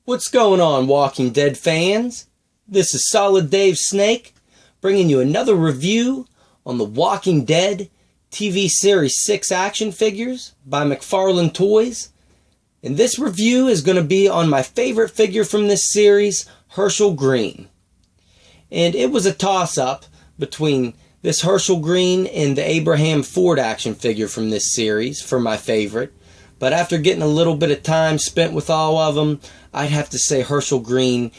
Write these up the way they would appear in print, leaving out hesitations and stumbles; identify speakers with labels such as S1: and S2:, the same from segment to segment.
S1: What's going on, Walking Dead fans? This is Solid Dave Snake, bringing you another review on the Walking Dead TV Series 6 action figures by Mcfarlane Toys. And this review is going to be on my favorite figure from this series, Hershel Greene. And it was a toss-up between this Hershel Greene and the Abraham Ford action figure from this series for my favorite. But after getting a little bit of time spent with all of them, I'd have to say Hershel Greene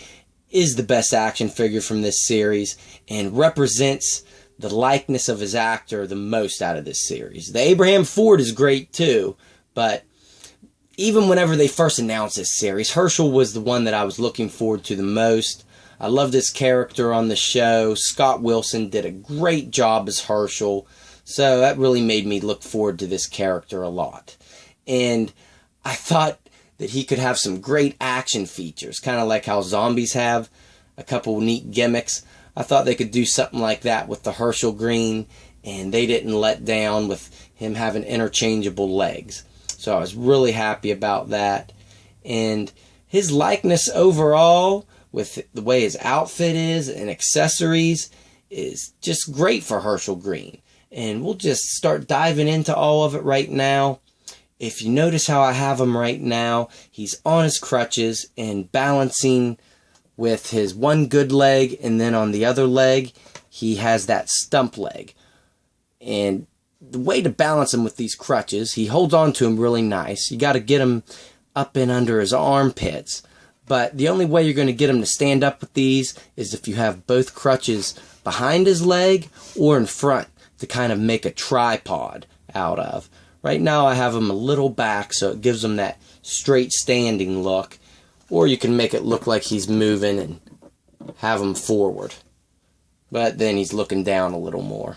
S1: is the best action figure from this series and represents the likeness of his actor the most out of this series. The Abraham Ford is great too, but even whenever they first announced this series, Hershel was the one that I was looking forward to the most. I loved his character on the show. Scott Wilson did a great job as Hershel, so that really made me look forward to this character a lot. And I thought that he could have some great action features, kind of like how zombies have a couple neat gimmicks. I thought they could do something like that with the Hershel Greene, and they didn't let down with him having interchangeable legs. So I was really happy about that. And his likeness overall, with the way his outfit is and accessories, is just great for Hershel Greene. And we'll just start diving into all of it right now. If you notice how I have him right now, he's on his crutches and balancing with his one good leg, and then on the other leg, he has that stump leg. And the way to balance him with these crutches, he holds on to him really nice. You got to get him up and under his armpits. But the only way you're going to get him to stand up with these is if you have both crutches behind his leg or in front to kind of make a tripod out of. Right now I have him a little back, so it gives him that straight standing look. Or you can make it look like he's moving and have him forward. But then he's looking down a little more.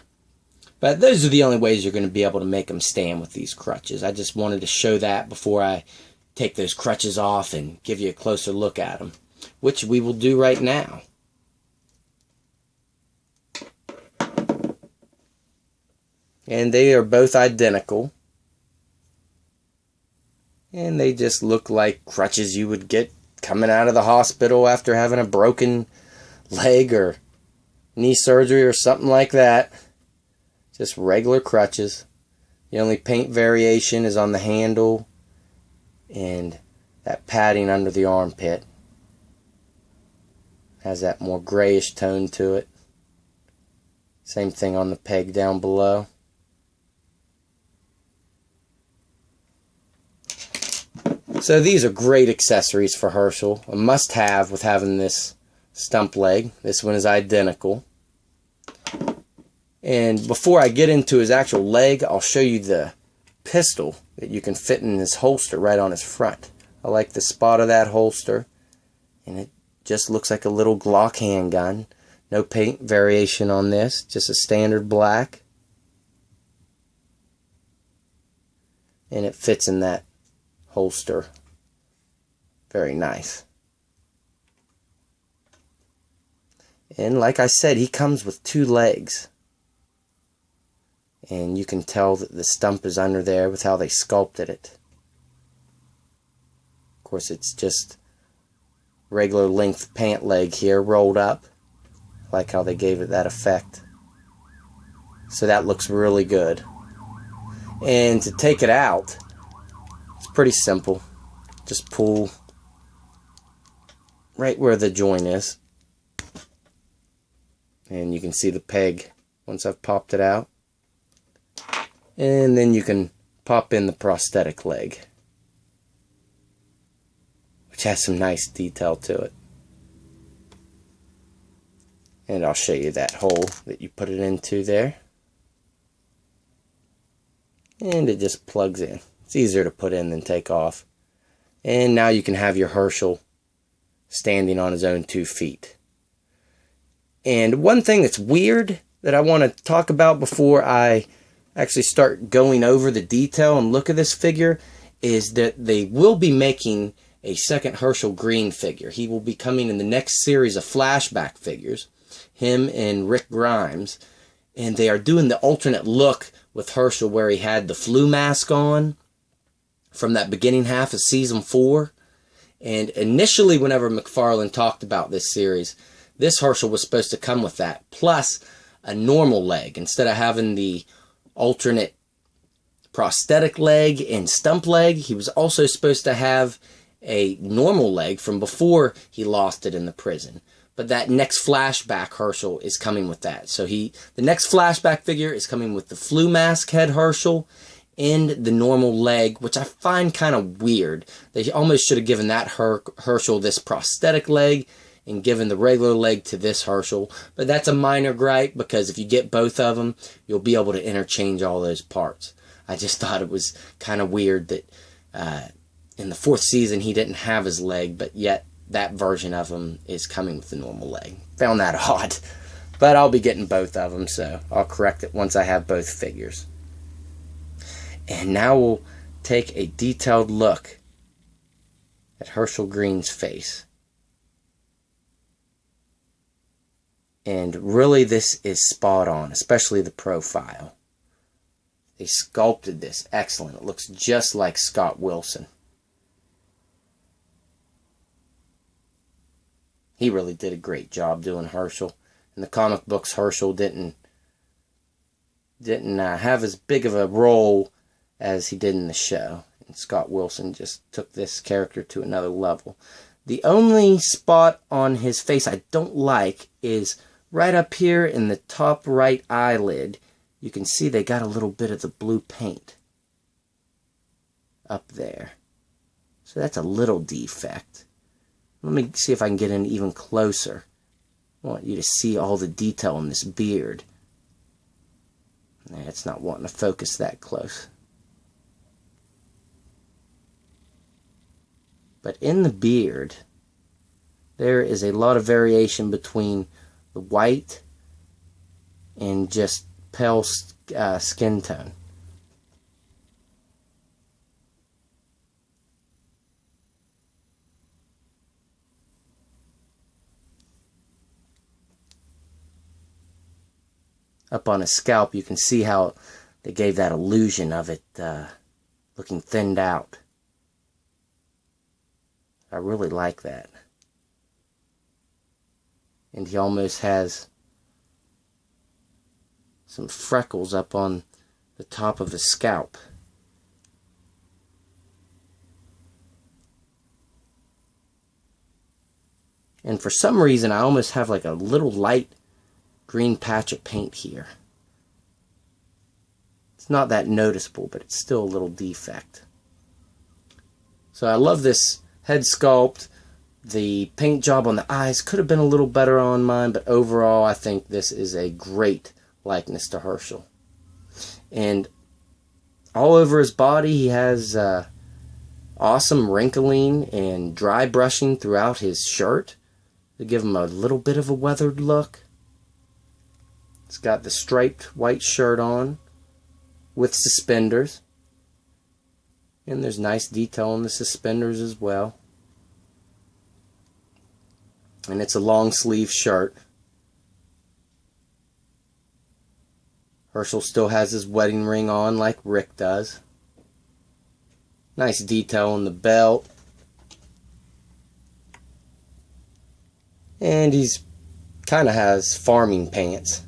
S1: But those are the only ways you're going to be able to make him stand with these crutches. I just wanted to show that before I take those crutches off and give you a closer look at him, which we will do right now. And they are both identical. And they just look like crutches you would get coming out of the hospital after having a broken leg or knee surgery or something like that. Just regular crutches. The only paint variation is on the handle and that padding under the armpit. Has that more grayish tone to it. Same thing on the peg down below. So these are great accessories for Hershel. A must-have with having this stump leg. This one is identical. And before I get into his actual leg, I'll show you the pistol that you can fit in his holster right on his front. I like the spot of that holster. And it just looks like a little Glock handgun. No paint variation on this. Just a standard black. And it fits in that holster. Very nice. And like I said, he comes with two legs. And you can tell that the stump is under there with how they sculpted it. Of course, it's just regular length pant leg here rolled up. I like how they gave it that effect. So that looks really good. And to take it out, pretty simple. Just pull right where the joint is. And you can see the peg once I've popped it out. And then you can pop in the prosthetic leg, which has some nice detail to it. And I'll show you that hole that you put it into there. And it just plugs in. It's easier to put in than take off. And now you can have your Hershel standing on his own 2 feet. And one thing that's weird that I want to talk about before I actually start going over the detail and look at this figure is that they will be making a second Hershel Greene figure. He will be coming in the next series of flashback figures. Him and Rick Grimes. And they are doing the alternate look with Hershel where he had the flu mask on from that beginning half of season 4. And initially, whenever Mcfarlane talked about this series, this Hershel was supposed to come with that, plus a normal leg. Instead of having the alternate prosthetic leg and stump leg, he was also supposed to have a normal leg from before he lost it in the prison. But that next flashback Hershel is coming with that. So the next flashback figure is coming with the flu mask head Hershel and the normal leg, which I find kind of weird. They almost should have given that Hershel this prosthetic leg and given the regular leg to this Hershel. But that's a minor gripe, because if you get both of them, you'll be able to interchange all those parts. I just thought it was kind of weird that in the 4th season he didn't have his leg, but yet that version of him is coming with the normal leg. Found that odd. But I'll be getting both of them, so I'll correct it once I have both figures. And now we'll take a detailed look at Hershel Greene's face. And really, this is spot on, especially the profile. They sculpted this excellent. It looks just like Scott Wilson. He really did a great job doing Hershel. In the comic books, Hershel didn't have as big of a role as he did in the show. And Scott Wilson just took this character to another level. The only spot on his face I don't like is right up here in the top right eyelid. You can see they got a little bit of the blue paint up there. So that's a little defect. Let me see if I can get in even closer. I want you to see all the detail in this beard. It's not wanting to focus that close. But in the beard, there is a lot of variation between the white and just pale skin tone. Up on his scalp, you can see how they gave that illusion of it looking thinned out. I really like that. And he almost has some freckles up on the top of his scalp. And for some reason, I almost have like a little light green patch of paint here. It's not that noticeable, but it's still a little defect. So I love this head sculpt. The paint job on the eyes could have been a little better on mine, but overall I think this is a great likeness to Hershel. And all over his body he has awesome wrinkling and dry brushing throughout his shirt to give him a little bit of a weathered look. It's got the striped white shirt on with suspenders. And there's nice detail on the suspenders as well. And it's a long sleeve shirt. Hershel still has his wedding ring on like Rick does. Nice detail on the belt. And he's kind of has farming pants.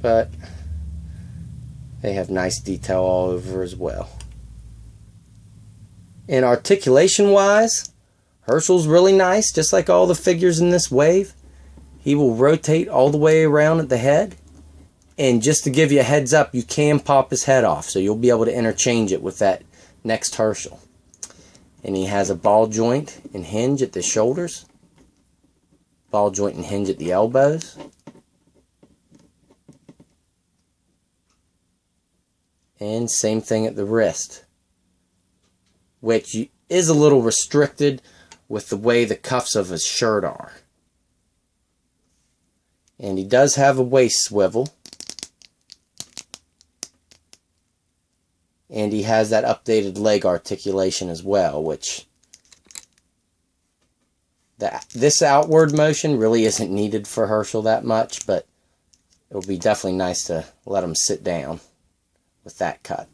S1: But they have nice detail all over as well. And articulation wise, Hershel's really nice, just like all the figures in this wave. He will rotate all the way around at the head. And just to give you a heads up, you can pop his head off, so you'll be able to interchange it with that next Hershel. And he has a ball joint and hinge at the shoulders, ball joint and hinge at the elbows, and same thing at the wrist, which is a little restricted with the way the cuffs of his shirt are. And he does have a waist swivel. And he has that updated leg articulation as well, which this outward motion really isn't needed for Hershel that much, but it will be definitely nice to let him sit down with that cut.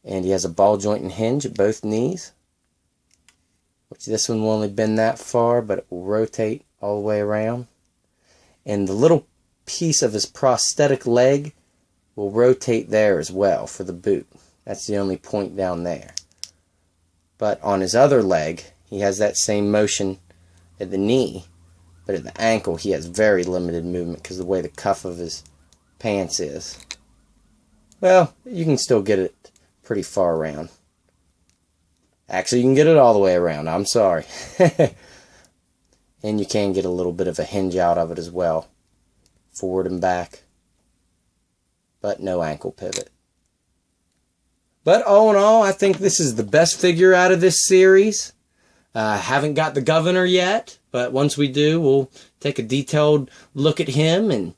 S1: And he has a ball joint and hinge at both knees, which this one will only bend that far, but it will rotate all the way around. And the little piece of his prosthetic leg will rotate there as well for the boot. That's the only point down there. But on his other leg, he has that same motion at the knee, but at the ankle he has very limited movement because of the way the cuff of his pants is. Well, you can still get it pretty far around. Actually, you can get it all the way around. I'm sorry. And you can get a little bit of a hinge out of it as well, forward and back, but no ankle pivot. But all in all, I think this is the best figure out of this series. Haven't got the governor yet, but once we do, we'll take a detailed look at him and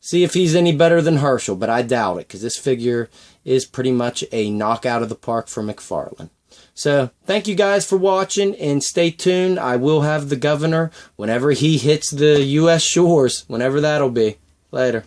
S1: see if he's any better than Hershel, but I doubt it, because this figure is pretty much a knockout of the park for Mcfarlane. So, thank you guys for watching, and stay tuned. I will have the governor whenever he hits the U.S. shores, whenever that'll be. Later.